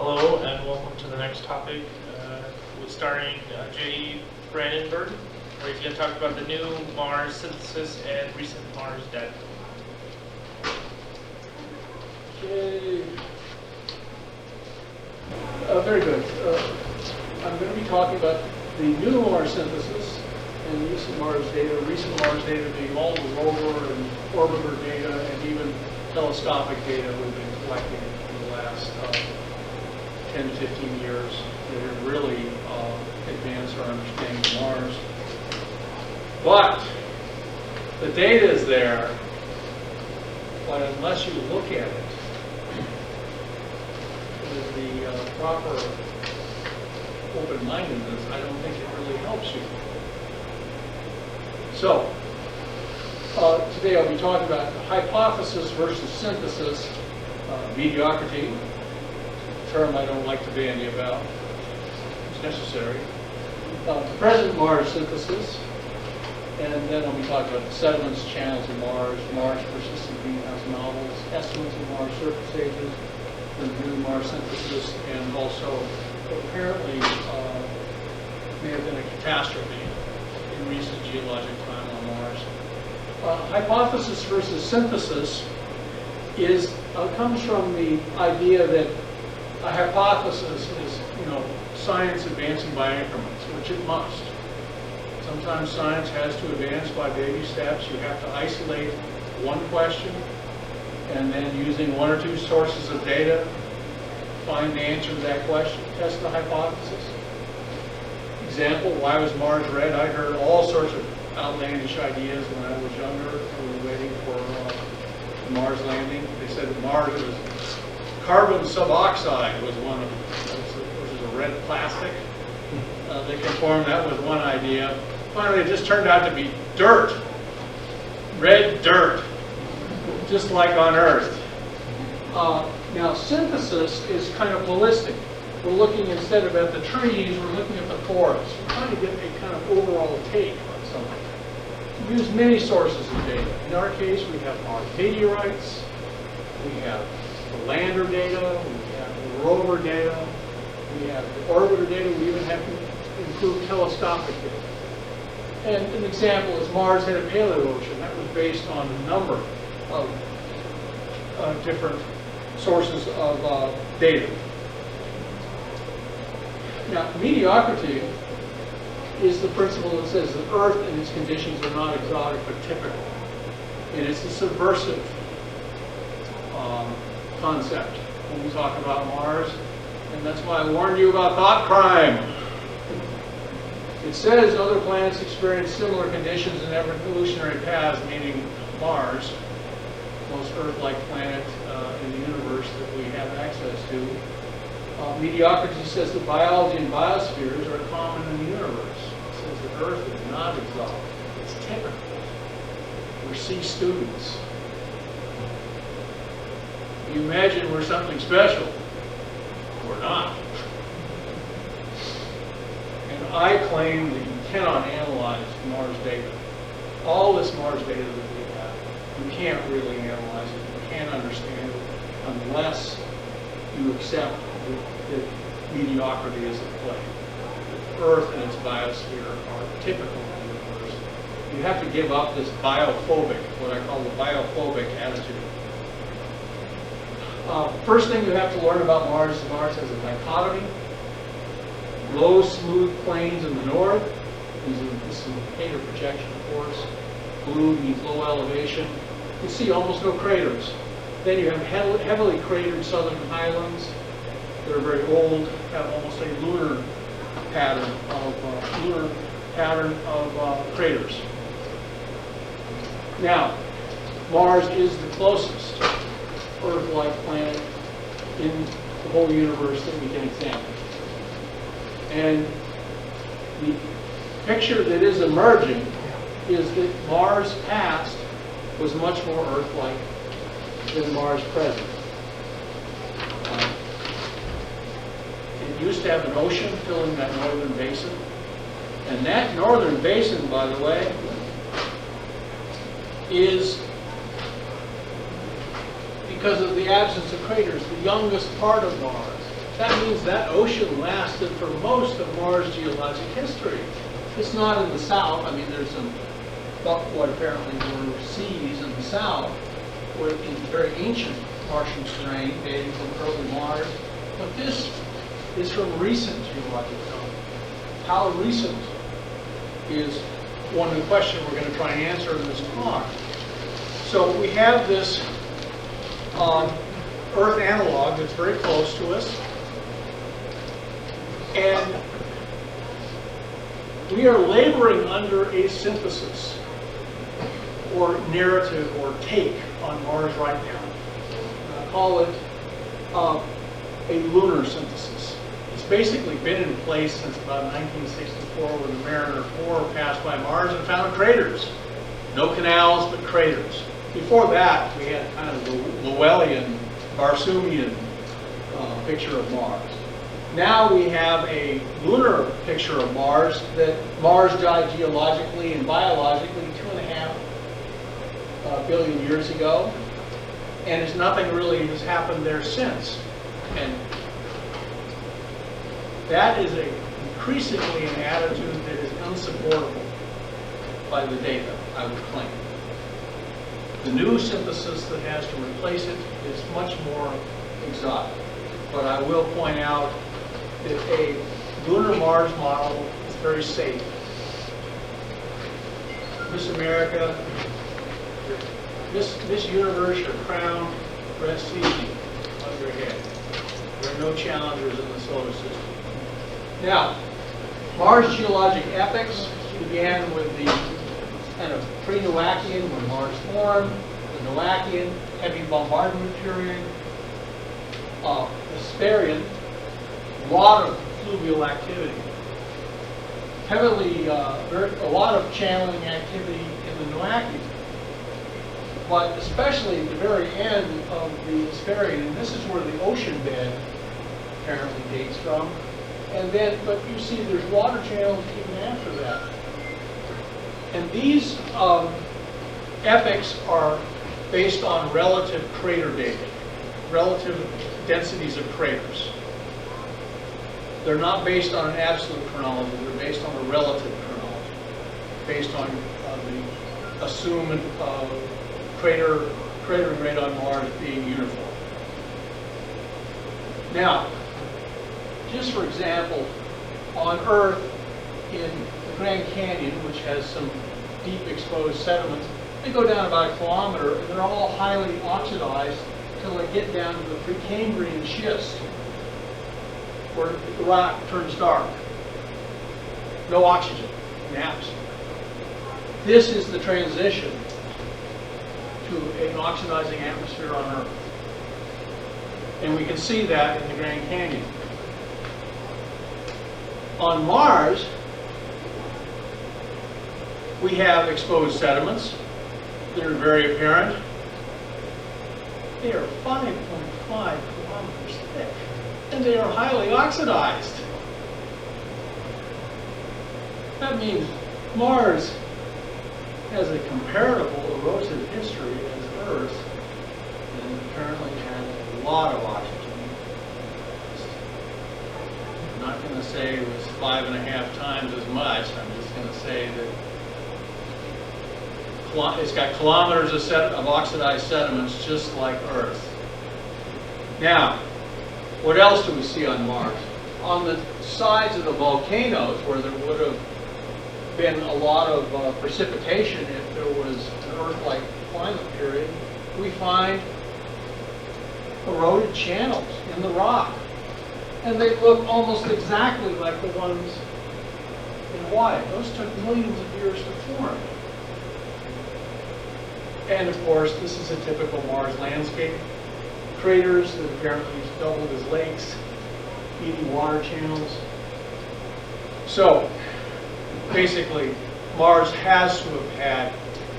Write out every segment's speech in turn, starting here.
Hello and welcome to the next topic, with starring J. Brandenberg, where he's going to talk about the new Mars synthesis and recent Mars data. Okay. Very good. I'm going to be talking about the new Mars synthesis and recent Mars data. Recent Mars data being all the rover and orbiter data and even telescopic data we've been collecting in the last 10 to 15 years that have really advanced our understanding of Mars. But the data is there, but unless you look at it with the proper open-mindedness, I don't think it really helps you. So, today I'll be talking about hypothesis versus synthesis, mediocrity, a term I don't like to bandy about. It's necessary. Present Mars synthesis, and then I'll be talking about the sediments, channels of Mars, Mars persistent greenhouse novels, estimates of Mars surface ages, the new Mars synthesis, and also apparently may have been a catastrophe in recent geologic time on Mars. Hypothesis versus synthesis comes from the idea that a hypothesis is, science advancing by increments, which it must. Sometimes science has to advance by baby steps. You have to isolate one question, and then using one or two sources of data, find the answer to that question, test the hypothesis. Example, why was Mars red? I heard all sorts of outlandish ideas when I was younger. We were waiting for the Mars landing. They said that Mars was carbon suboxide was one of them, which is a red plastic. They confirmed that was one idea. Finally, it just turned out to be dirt, red dirt, just like on Earth. Now, synthesis is kind of holistic. We're looking, instead of at the trees, we're looking at the forest. We're trying to get a kind of overall take on something. We use many sources of data. In our case, we have our meteorites, we have the lander data, we have the rover data, we have the orbiter data, we even have to include telescopic data. And an example is Mars had a paleocean. That was based on a number of different sources of data. Now, mediocrity is the principle that says that Earth and its conditions are not exotic but typical. And it's a subversive concept when we talk about Mars. And that's why I warned you about thought crime. It says other planets experience similar conditions in evolutionary paths, meaning Mars, most Earth-like planet in the universe that we have access to. Mediocrity says that biology and biospheres are common in the universe. It says that Earth is not exotic. It's typical. We're C students. You imagine we're something special. We're not. And I claim that you cannot analyze Mars data. All this Mars data that we have, you can't really analyze it. You can't understand it unless you accept that mediocrity is at play. Earth and its biosphere are typical of the universe. You have to give up this biophobic, what I call the biophobic attitude. First thing you have to learn about Mars is Mars has a dichotomy. Low, smooth plains in the north. This is a Taylor projection, of course. Blue means low elevation. You see almost no craters. Then you have heavily cratered southern highlands. They're very old, have almost a lunar pattern of craters. Now, Mars is the closest Earth-like planet in the whole universe that we can examine. And the picture that is emerging is that Mars past was much more Earth-like than Mars present. It used to have an ocean filling that northern basin. And that northern basin, by the way, is because of the absence of craters, the youngest part of Mars. That means that ocean lasted for most of Mars' geologic history. It's not in the south. I mean, there's some, what apparently were seas in the south, where in very ancient Martian terrain dating from early Mars. But this is from recent geologic time. How recent is one of the questions we're going to try and answer in this talk. So we have this Earth analog that's very close to us. And we are laboring under a synthesis or narrative or take on Mars right now. I call it a lunar synthesis. It's basically been in place since about 1964 when the Mariner 4 passed by Mars and found craters. No canals, but craters. Before that, we had kind of the Llewellyn, Barsoomian picture of Mars. Now we have a lunar picture of Mars that Mars died geologically and biologically 2.5 billion years ago, and nothing really has happened there since. And that is increasingly an attitude that is unsupportable by the data, I would claim. The new synthesis that has to replace it is much more exotic. But I will point out that a lunar Mars model is very safe. Miss America, Miss Universe, your crown rests easy on your head. There are no challengers in the solar system. Now, Mars geologic epochs began with the kind of pre-Noachian, when Mars formed, the Noachian, heavy bombardment period, the Hesperian, a lot of fluvial activity. A lot of channeling activity in the Noachian. But especially at the very end of the Hesperian, and this is where the ocean bed apparently dates from. And then, but you see there's water channels even after that. And these epochs are based on relative crater dating, relative densities of craters. They're not based on an absolute chronology, they're based on a relative chronology, based on the assumed cratering rate on Mars being uniform. Now, just for example, on Earth, in the Grand Canyon, which has some deep exposed sediments, they go down about 1 kilometer, and they're all highly oxidized until they get down to the Precambrian schist, where the rock turns dark. No oxygen in the atmosphere. This is the transition to an oxidizing atmosphere on Earth. And we can see that in the Grand Canyon. On Mars, we have exposed sediments that are very apparent. They are 5.5 kilometers thick, and they are highly oxidized. That means Mars has a comparable erosive history as Earth, and apparently has a lot of oxygen. I'm not going to say it was 5.5 times as much. I'm just going to say that it's got kilometers of oxidized sediments just like Earth. Now, what else do we see on Mars? On the sides of the volcanoes, where there would have been a lot of precipitation if there was an Earth-like climate period, we find eroded channels in the rock. And they look almost exactly like the ones in Hawaii. Those took millions of years to form. And of course, this is a typical Mars landscape. Craters that apparently doubled as lakes, feeding water channels. So, basically, Mars has to have had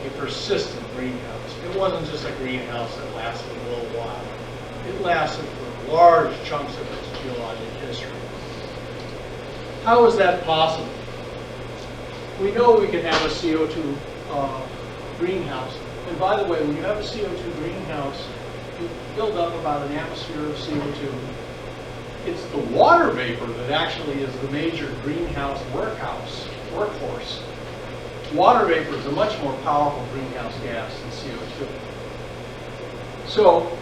a persistent greenhouse. It wasn't just a greenhouse that lasted a little while. It lasted for large chunks of its geologic history. How is that possible? We know we can have a CO2 greenhouse. And by the way, when you have a CO2 greenhouse, you build up about an atmosphere of CO2. it's the water vapor that actually is the major greenhouse workforce. Water vapor is a much more powerful greenhouse gas than CO2. So,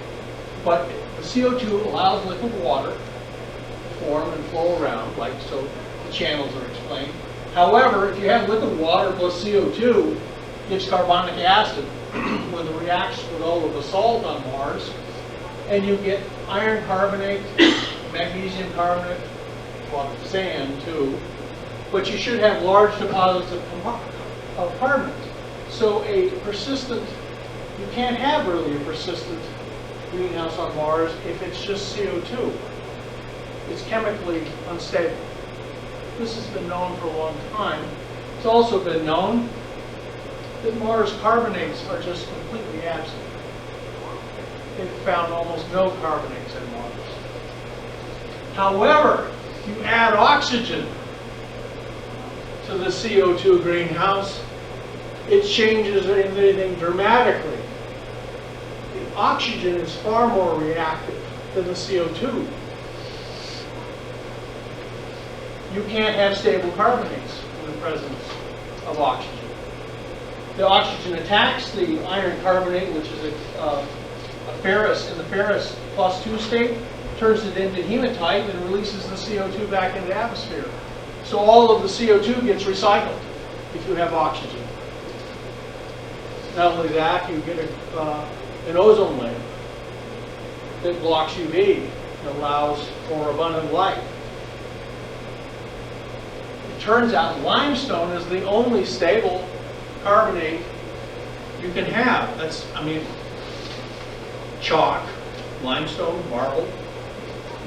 but the CO2 allows liquid water to form and flow around, like so the channels are explained. However, if you have liquid water plus CO2, it gives carbonic acid when it reacts with all of the salt on Mars, and you get iron carbonate, magnesium carbonate, well, sand too, but you should have large deposits of carbonate. So a persistent, you can't have really a persistent greenhouse on Mars if it's just CO2. It's chemically unstable. This has been known for a long time. It's also been known that Mars carbonates are just completely absent. They've found almost no carbonates in Mars. However, if you add oxygen to the CO2 greenhouse, it changes everything dramatically. The oxygen is far more reactive than the CO2. You can't have stable carbonates in the presence of oxygen. The oxygen attacks the iron carbonate, which is a ferrous, in the ferrous +2 state, turns it into hematite and releases the CO2 back into the atmosphere. So all of the CO2 gets recycled if you have oxygen. Not only that, you get an ozone layer that blocks UV and allows for abundant light. It turns out limestone is the only stable carbonate you can have. That's, I mean, chalk, limestone, marble.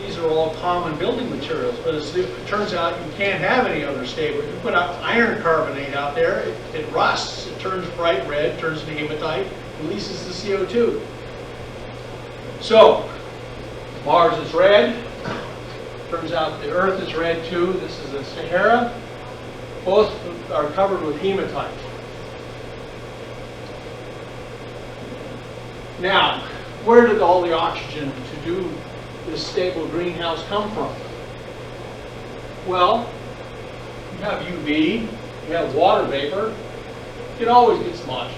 These are all common building materials, but it turns out you can't have any other stable. If you put iron carbonate out there, it rusts, it turns bright red, turns into hematite, releases the CO2. So, Mars is red. Turns out the Earth is red too. This is the Sahara. Both are covered with hematite. Now, where did all the oxygen to do this stable greenhouse come from? Well, you have UV, you have water vapor. It always gets sloshed.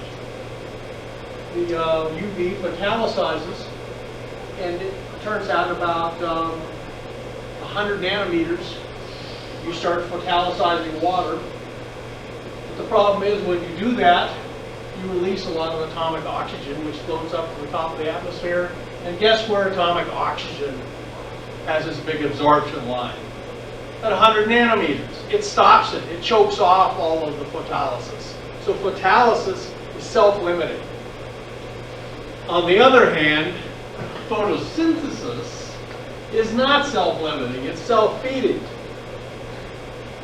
The UV photolyzes, and it turns out about 100 nanometers, you start photolyzing water. But the problem is when you do that, you release a lot of atomic oxygen, which floats up to the top of the atmosphere. And guess where atomic oxygen has its big absorption line? At 100 nanometers. It stops it. It chokes off all of the photolysis. So photolysis is self-limiting. On the other hand, photosynthesis is not self-limiting. It's self-feeding.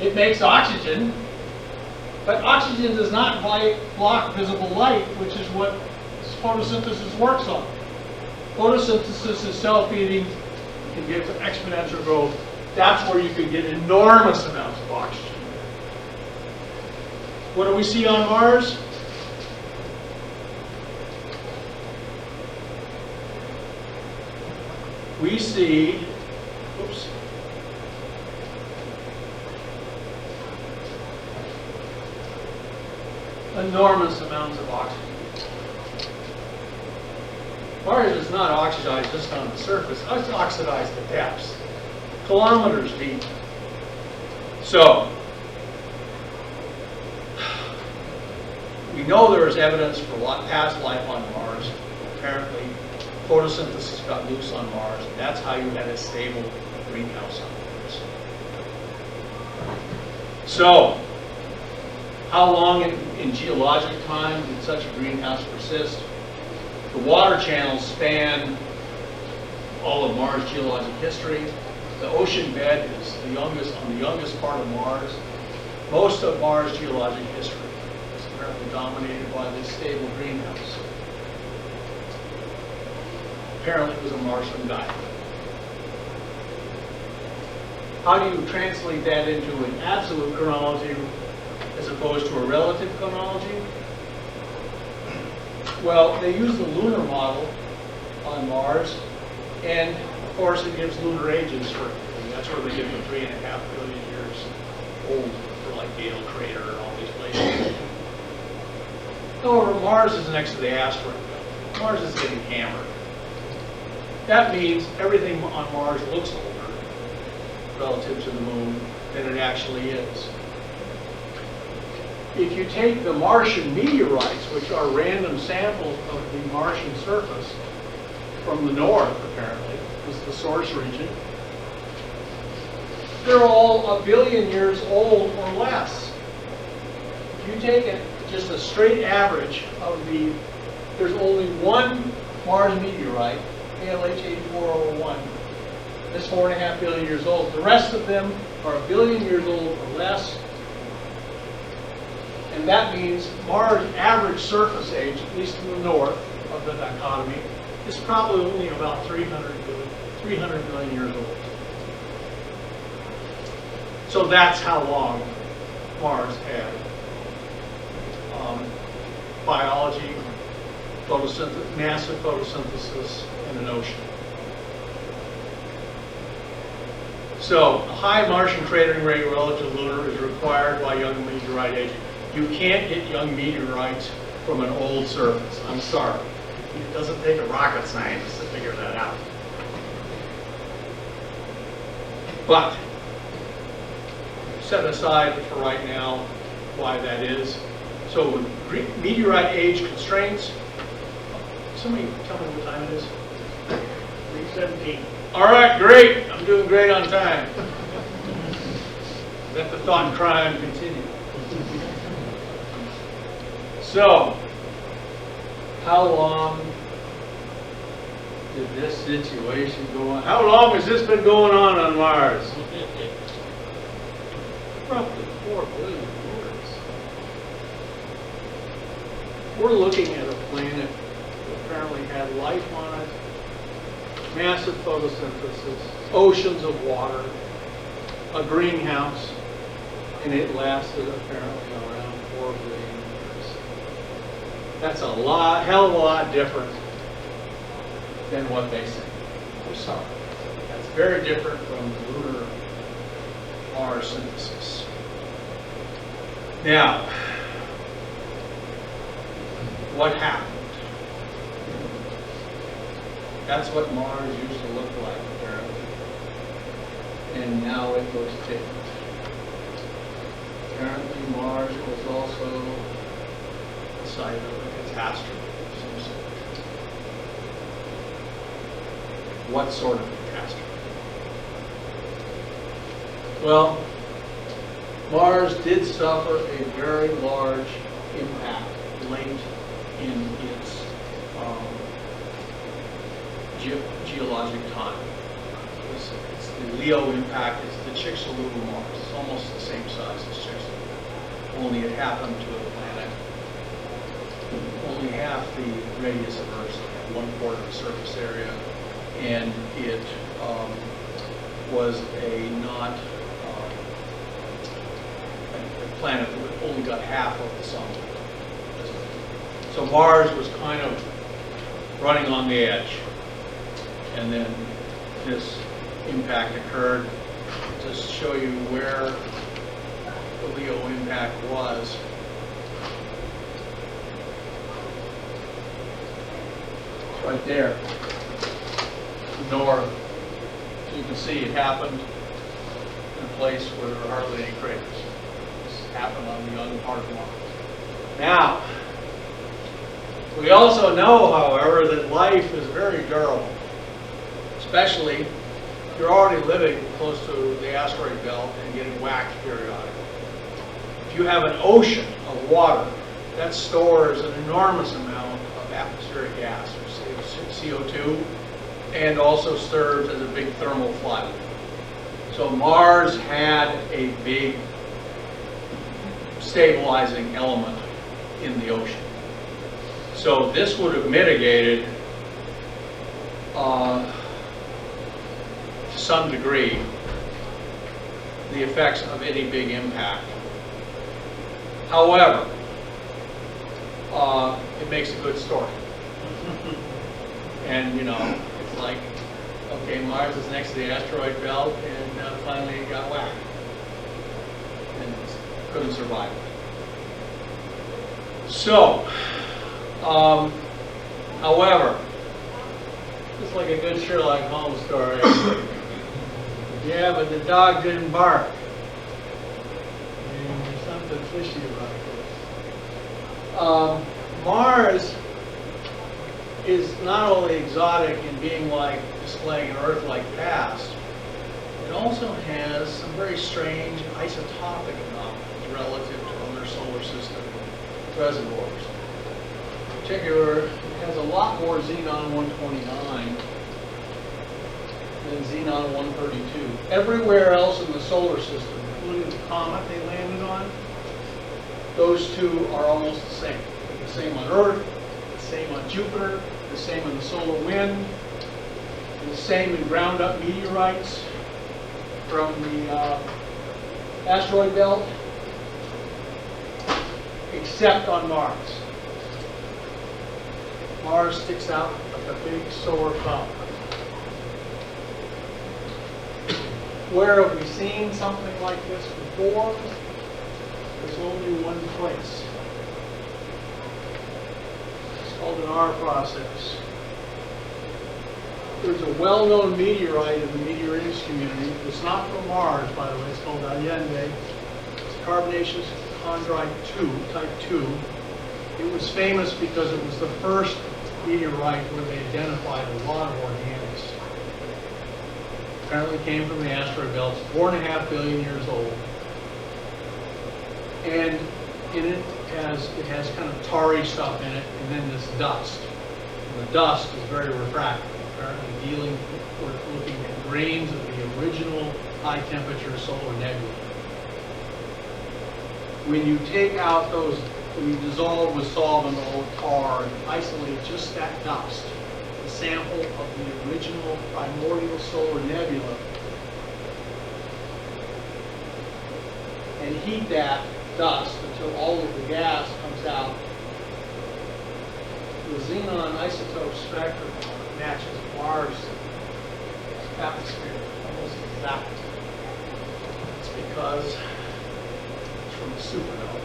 It makes oxygen, but oxygen does not block visible light, which is what photosynthesis works on. Photosynthesis is self-feeding, can give exponential growth. That's where you can get enormous amounts of oxygen. What do we see on Mars? We see, oops, enormous amounts of oxygen. Mars is not oxidized just on the surface, it's oxidized at depths, kilometers deep. So, we know there is evidence for past life on Mars. Apparently, photosynthesis got loose on Mars, and that's how you had a stable greenhouse on Mars. So, how long in geologic time did such a greenhouse persist? The water channels span all of Mars' geologic history. The ocean bed is the youngest, on the youngest part of Mars. Most of Mars' geologic history is apparently dominated by this stable greenhouse. Apparently it was a Martian diet. How do you translate that into an absolute chronology as opposed to a relative chronology? Well, they use the lunar model on Mars, and Of course, it gives lunar ages for, that's where they get the 3.5 billion years old for like Gale Crater and all these places. However, Mars is next to the asteroid belt. Mars is getting hammered. That means everything on Mars looks older relative to the moon than it actually is. If you take the Martian meteorites, which are random samples of the Martian surface from the north, apparently, is the source region, they're all 1 billion years old or less. If you take just a straight average of there's only one Mars meteorite, ALH 8401, that's 4.5 billion years old. The rest of them are 1 billion years old or less. And that means Mars' average surface age, at least in the north of the dichotomy, is probably only about 300 million years old. So that's how long Mars had biology, photosynthesis, massive photosynthesis, and an ocean. So a high Martian cratering rate relative to lunar is required by young meteorite aging. You can't get young meteorites from an old surface. I'm sorry. It doesn't take a rocket scientist to figure that out. But set aside for right now why that is. So with meteorite age constraints, somebody tell me what time it is? 3:17. All right, great. I'm doing great on time. Let the thought crime continue. So, how long did this situation go on? How long has this been going on Mars? Roughly 4 billion years. We're looking at a planet that apparently had life on it, massive photosynthesis, oceans of water, a greenhouse, and it lasted apparently around 4 billion years. That's a lot, hell of a lot different than what they say. I'm sorry. That's very different from lunar Mars synthesis. Now, what happened? That's what Mars used to look like, apparently. And now it looks different. Apparently Mars was also the site of a catastrophe of some sort. What sort of catastrophe? Well, Mars did suffer a very large impact late in its geologic time. It's the Leo impact. It's the Chicxulub of Mars. It's almost the same size as Chicxulub, only it happened to a planet only half the radius of Earth, so 1/4 of the surface area, and it was a planet that only got half of the sun. So Mars was kind of running on the edge, and then this impact occurred. Just to show you where the Leo impact was. It's right there, north. So you can see it happened in a place where there were hardly any craters. This happened on the young part of Mars. Now, we also know, however, that life is very durable, especially if you're already living close to the asteroid belt and getting whacked periodically. If you have an ocean of water, that stores an enormous amount of atmospheric gas, or CO2, and also serves as a big thermal flood. So Mars had a big stabilizing element in the ocean. So this would have mitigated, to some degree, the effects of any big impact. However, it makes a good story. And, you know, it's like Okay, Mars is next to the asteroid belt, and finally it got whacked. And couldn't survive it. So, however, it's like a good Sherlock Holmes story. Yeah, but the dog didn't bark. And there's something fishy about this. Mars is not only exotic in being like, displaying an Earth-like past, it also has some very strange isotopic anomalies relative to other solar system reservoirs. In particular, it has a lot more Xenon 129 than Xenon 132. Everywhere else in the solar system, including the comet they landed on, those two are almost the same. The same on Earth, the same on Jupiter, the same in the solar wind, the same in ground up meteorites from the asteroid belt, except on Mars. Mars sticks out like a big sore thumb. Where have we seen something like this before? There's only one place. It's called an R process. There's a well-known meteorite in the meteorites community. It's not from Mars, by the way. It's called Allende. It's carbonaceous chondrite 2, type 2. It was famous because it was the first meteorite where they identified a lot of organics. Apparently came from the asteroid belt. It's 4.5 billion years old. And in it has kind of tarry stuff in it, and then this dust. And the dust is very refractive. Apparently we're looking at grains of the original high temperature solar nebula. When you take out those, when you dissolve with solvent or tar and isolate just that dust, the sample of the original primordial solar nebula, and heat that dust until all of the gas comes out, the xenon isotope spectrum matches Mars' atmosphere almost exactly. It's because it's from a supernova.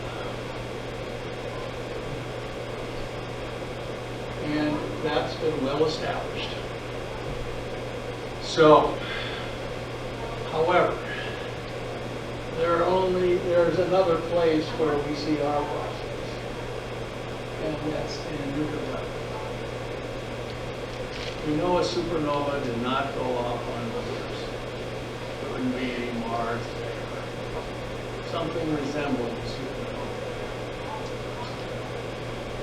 And that's been well established. So, however, there's another place where we see our process, and that's in nuclear weapons. We know a supernova did not go off on Mars. There wouldn't be any Mars there. Something resembling a supernova.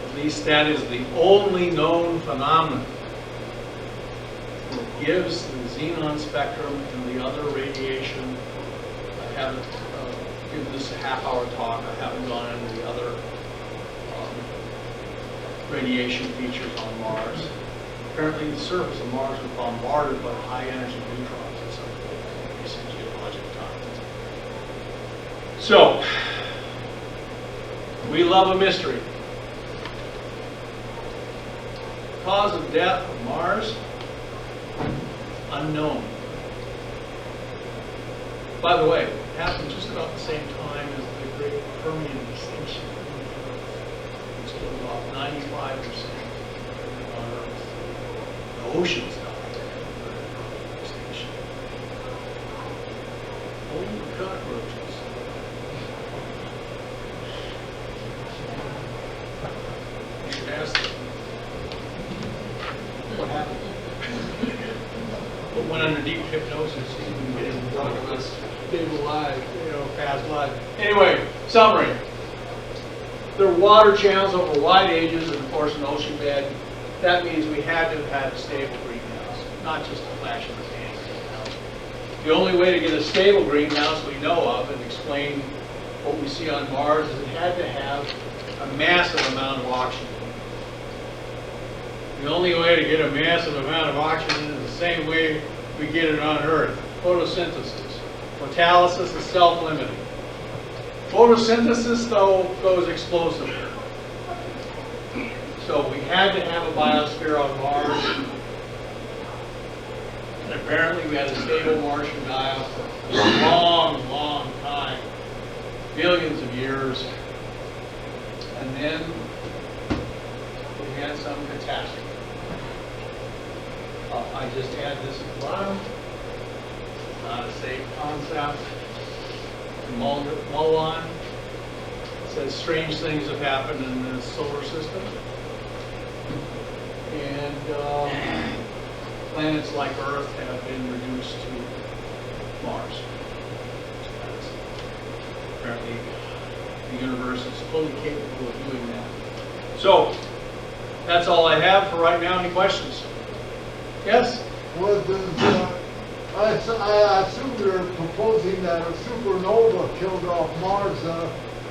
At least that is the only known phenomenon that gives the xenon spectrum and the other radiation. I haven't given this a half-hour talk. I haven't gone into the other radiation features on Mars. Apparently the surface of Mars was bombarded by high-energy neutrons at some point in recent geologic time. So, we love a mystery. Cause of death of Mars, unknown. By the way, it happened just about the same time as the great Permian extinction, which killed about 95% on Earth. The oceans died during extinction. Only the cockroaches. You should ask them. What happened? What went under deep hypnosis? You can get him to talk about stable life, past life. Anyway, summary. There are water channels over wide ages and, of course, an ocean bed. That means we had to have had a stable greenhouse, not just a flash in the pan greenhouse. The only way to get a stable greenhouse we know of and explain what we see on Mars is it had to have a massive amount of oxygen. The only way to get a massive amount of oxygen is the same way we get it on Earth, photosynthesis. Photolysis is self-limiting. Photosynthesis, though, goes explosively. So we had to have a biosphere on Mars. And Apparently, we had a stable Martian dial for a long, long time, billions of years, and then we had some catastrophe. I just add this at the bottom. Not a safe concept. Mull on. It says strange things have happened in the solar system. And planets like Earth have been reduced to Mars. Apparently, the universe is fully capable of doing that. So, that's all I have for right now. Any questions? Yes? Well, I assume you're proposing that a supernova killed off Mars.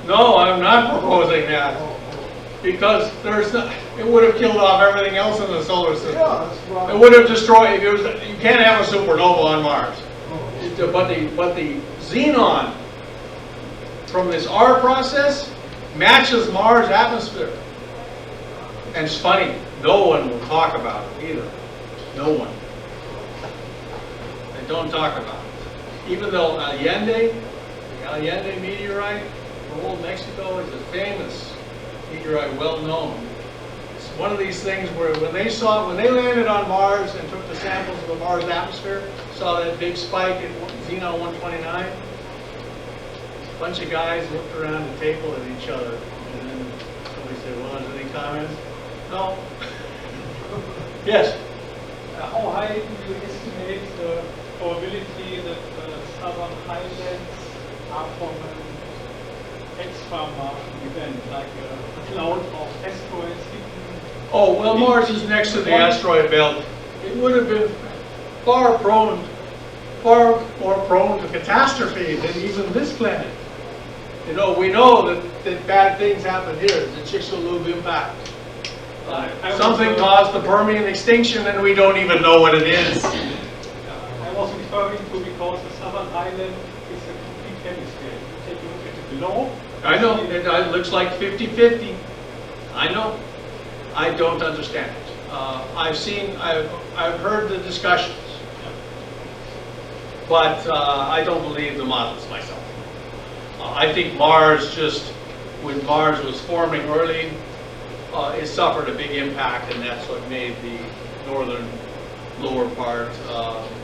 No, I'm not proposing that. Because it would have killed off everything else in the solar system. Yeah, that's right. It would have destroyed. You can't have a supernova on Mars. But the xenon from this R process matches Mars' atmosphere. And it's funny, no one will talk about it either. No one. They don't talk about it. Even though the Allende meteorite from old Mexico is a famous meteorite, well known. It's one of these things where when they landed on Mars and took the samples of the Mars atmosphere, saw that big spike in Xenon 129, a bunch of guys looked around the table at each other, and then somebody said, well, is there any comments? No. Yes? How high do you estimate the probability that southern highlands are from an extra-Martian event, like a cloud of asteroids hitting? Oh, well, Mars is next to the asteroid belt. It would have been far more prone to catastrophe than even this planet. You know, we know that bad things happen here, the Chicxulub impact. Something caused the Permian extinction and we don't even know what it is. I was referring to because the southern island is a complete hemisphere. You take a look at the globe. I know, it looks like 50-50. I know. I don't understand it. I've heard the discussions, but I don't believe the models myself. I think Mars when Mars was forming early, it suffered a big impact, and that's what made the northern lower part.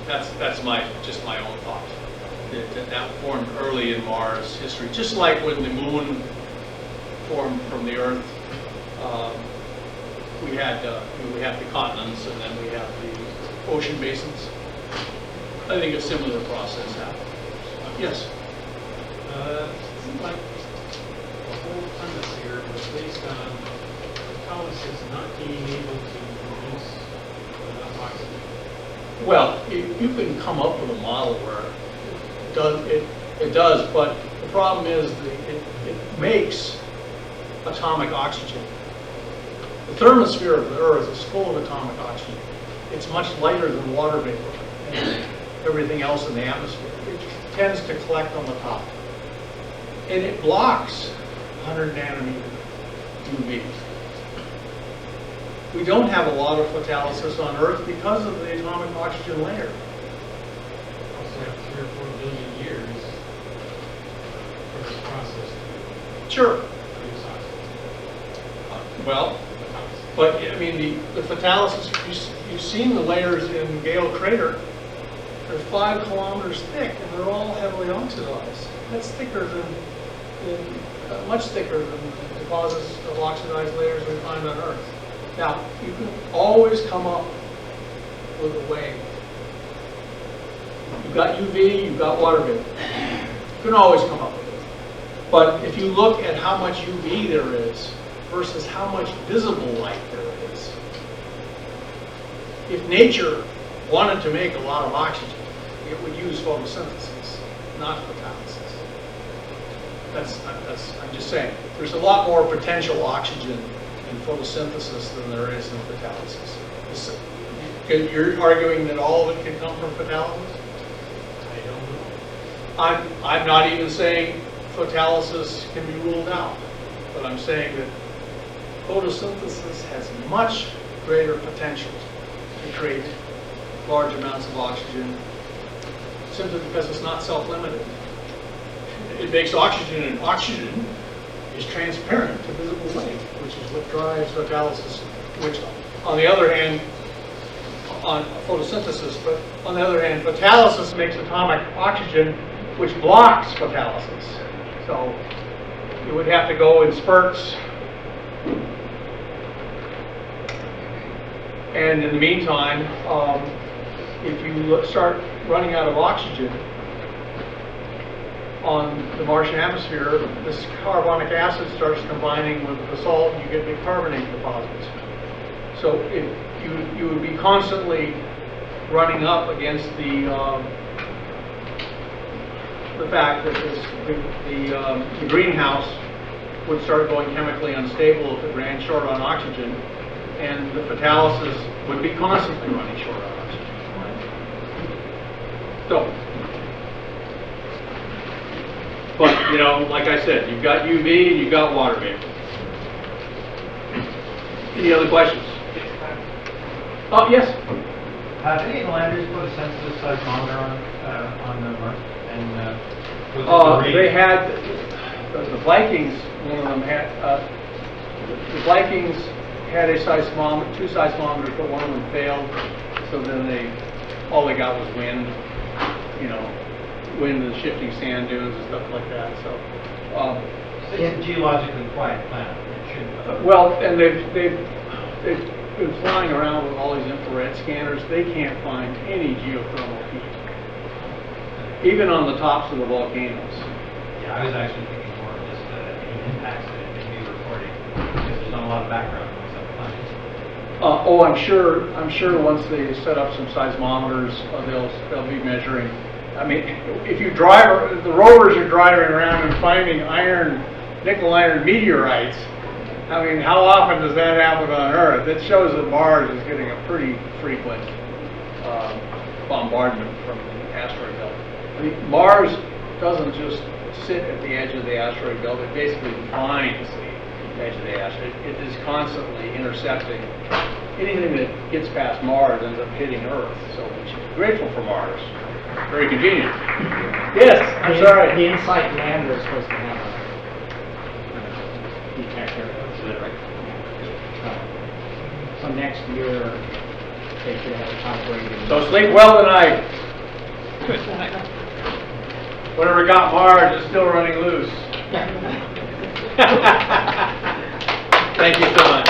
That's just my own thought. That formed early in Mars history, just like when the moon formed from the Earth. We have the continents, and then we have the ocean basins. I think a similar process happened. Yes. It seems like the whole premise here was based on photolysis not being able to produce enough oxygen. Well, you can come up with a model where it does, but the problem is it makes atomic oxygen. The thermosphere of the Earth is full of atomic oxygen. It's much lighter than water vapor and everything else in the atmosphere. It tends to collect on the top. And it blocks 100 nanometer UV. We don't have a lot of photolysis on Earth because of the atomic oxygen layer. Also have 3 or 4 billion years for this process to Sure. produce oxygen. Well, but I mean the photolysis, you've seen the layers in Gale Crater. They're 5 kilometers thick and they're all heavily oxidized. That's thicker much thicker than the deposits of oxidized layers we find on Earth. Now, you can always come up with a way. You've got UV, you've got water vapor. You can always come up with it. But if you look at how much UV there is versus how much visible light there is, if nature wanted to make a lot of oxygen, it would use photosynthesis, not photolysis. I'm just saying, there's a lot more potential oxygen in photosynthesis than there is in photolysis. You're arguing that all of it can come from photolysis? I don't know. I'm not even saying photolysis can be ruled out, but I'm saying that photosynthesis has much greater potential to create large amounts of oxygen, simply because it's not self-limited. It makes oxygen, and oxygen is transparent to visible light, which is what drives photolysis, which, on the other hand, on photosynthesis, but on the other hand, photolysis makes atomic oxygen, which blocks photolysis. So it would have to go in spurts. And in the meantime, if you start running out of oxygen on the Martian atmosphere, this carbonic acid starts combining with the salt, and you get bicarbonate deposits. So you would be constantly running up against the fact that the greenhouse would start going chemically unstable if it ran short on oxygen, and the photolysis would be constantly running short on oxygen. So, but you know, like I said, you've got UV and you've got water vapor. Any other questions? Oh, yes. Have any of the landers put a sensitive seismometer on the Mars? And They had the Vikings. One of them had the Vikings had a seismometer, 2 seismometers, but one of them failed. So then all they got was wind. You know, wind and shifting sand dunes and stuff like that. So. It's a geologically quiet planet. It shouldn't. Well, and they've been flying around with all these infrared scanners. They can't find any geothermal heat, even on the tops of the volcanoes. Yeah, I was actually thinking more of just any impacts that it may be reporting, because there's not a lot of background noise on the planet. Oh, I'm sure once they set up some seismometers, they'll be measuring. I mean, if the rovers are driving around and finding nickel iron meteorites. I mean, how often does that happen on Earth? It shows that Mars is getting a pretty frequent bombardment from the asteroid belt. I mean, Mars doesn't just sit at the edge of the asteroid belt. It basically defines the edge of the asteroid. It is constantly intercepting. Anything that gets past Mars ends up hitting Earth. So we're grateful for Mars. Very convenient. Yes, I'm sorry. The InSight lander is supposed to have a detector. So next year, they should have a calibrated. So sleep well tonight. Whatever got Mars is still running loose. Thank you so much.